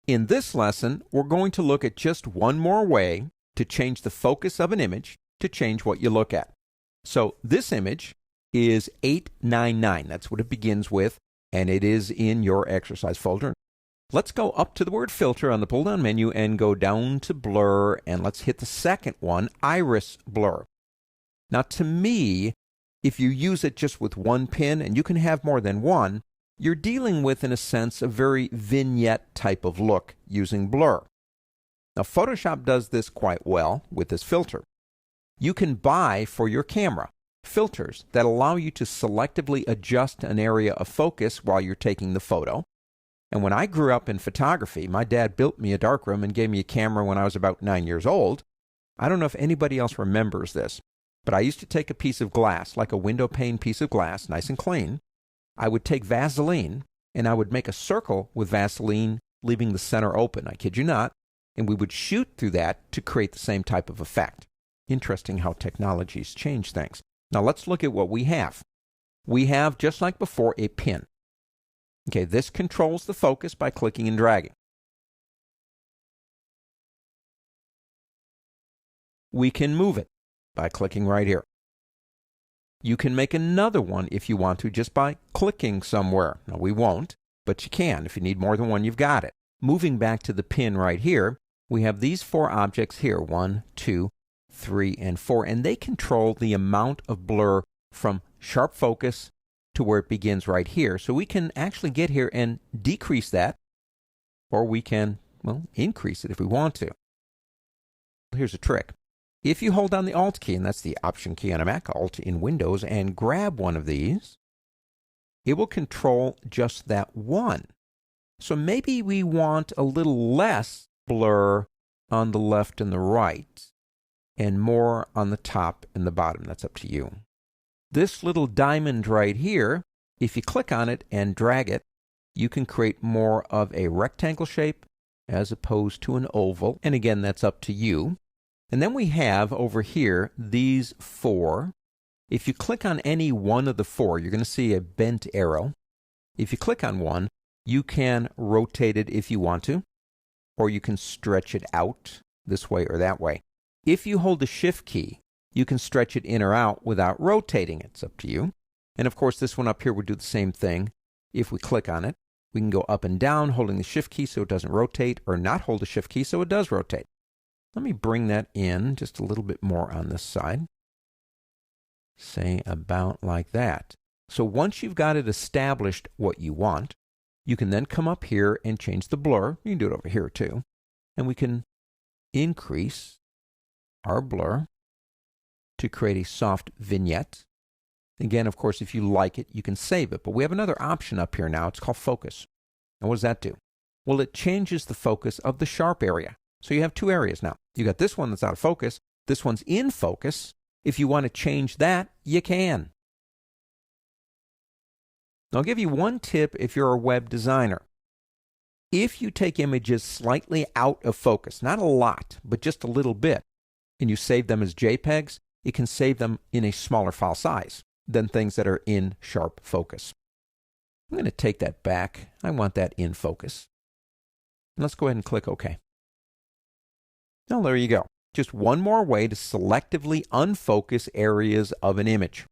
In this lesson, we're going to look at just one more way to change the focus of an image to change what you look at. So this image is 899. That's what it begins with, and it is in your exercise folder. Let's go up to the word filter on the pull-down menu and go down to blur, and let's hit the second one, iris blur. Now to me, if you use it just with one pin, and you can have more than one, you're dealing with, in a sense, a very vignette type of look using blur. Now Photoshop does this quite well with this filter. You can buy for your camera filters that allow you to selectively adjust an area of focus while you're taking the photo. And when I grew up in photography, my dad built me a darkroom and gave me a camera when I was about 9 years old. I don't know if anybody else remembers this, but I used to take a piece of glass, like a window pane piece of glass, nice and clean. I would take Vaseline, and I would make a circle with Vaseline, leaving the center open. I kid you not. And we would shoot through that to create the same type of effect. Interesting how technologies change things. Now let's look at what we have. We have, just like before, a pin. Okay, this controls the focus by clicking and dragging. We can move it by clicking right here. You can make another one if you want to just by clicking somewhere. Now we won't, but you can. If you need more than one, you've got it. Moving back to the pin right here, we have these four objects here, 1, 2, 3, and 4, and they control the amount of blur from sharp focus to where it begins right here. So we can actually get here and decrease that, or we can, well, increase it if we want to. Here's a trick. If you hold down the Alt key, and that's the Option key on a Mac, Alt in Windows, and grab one of these, it will control just that one. So maybe we want a little less blur on the left and the right, and more on the top and the bottom. That's up to you. This little diamond right here, if you click on it and drag it, you can create more of a rectangle shape as opposed to an oval. And again, that's up to you. And then we have over here these four. If you click on any one of the four, you're going to see a bent arrow. If you click on one, you can rotate it if you want to, or you can stretch it out this way or that way. If you hold the Shift key, you can stretch it in or out without rotating it. It's up to you. And of course, this one up here would do the same thing. If we click on it, we can go up and down holding the Shift key so it doesn't rotate, or not hold the Shift key so it does rotate. Let me bring that in just a little bit more on this side. Say about like that. So once you've got it established what you want, you can then come up here and change the blur. You can do it over here too. And we can increase our blur to create a soft vignette. Again, of course, if you like it, you can save it. But we have another option up here now. It's called Focus. And what does that do? Well, it changes the focus of the sharp area. So you have two areas now. You got this one that's out of focus. This one's in focus. If you want to change that, you can. I'll give you one tip if you're a web designer. If you take images slightly out of focus, not a lot, but just a little bit, and you save them as JPEGs, it can save them in a smaller file size than things that are in sharp focus. I'm going to take that back. I want that in focus. Let's go ahead and click OK. Now there you go. Just one more way to selectively unfocus areas of an image.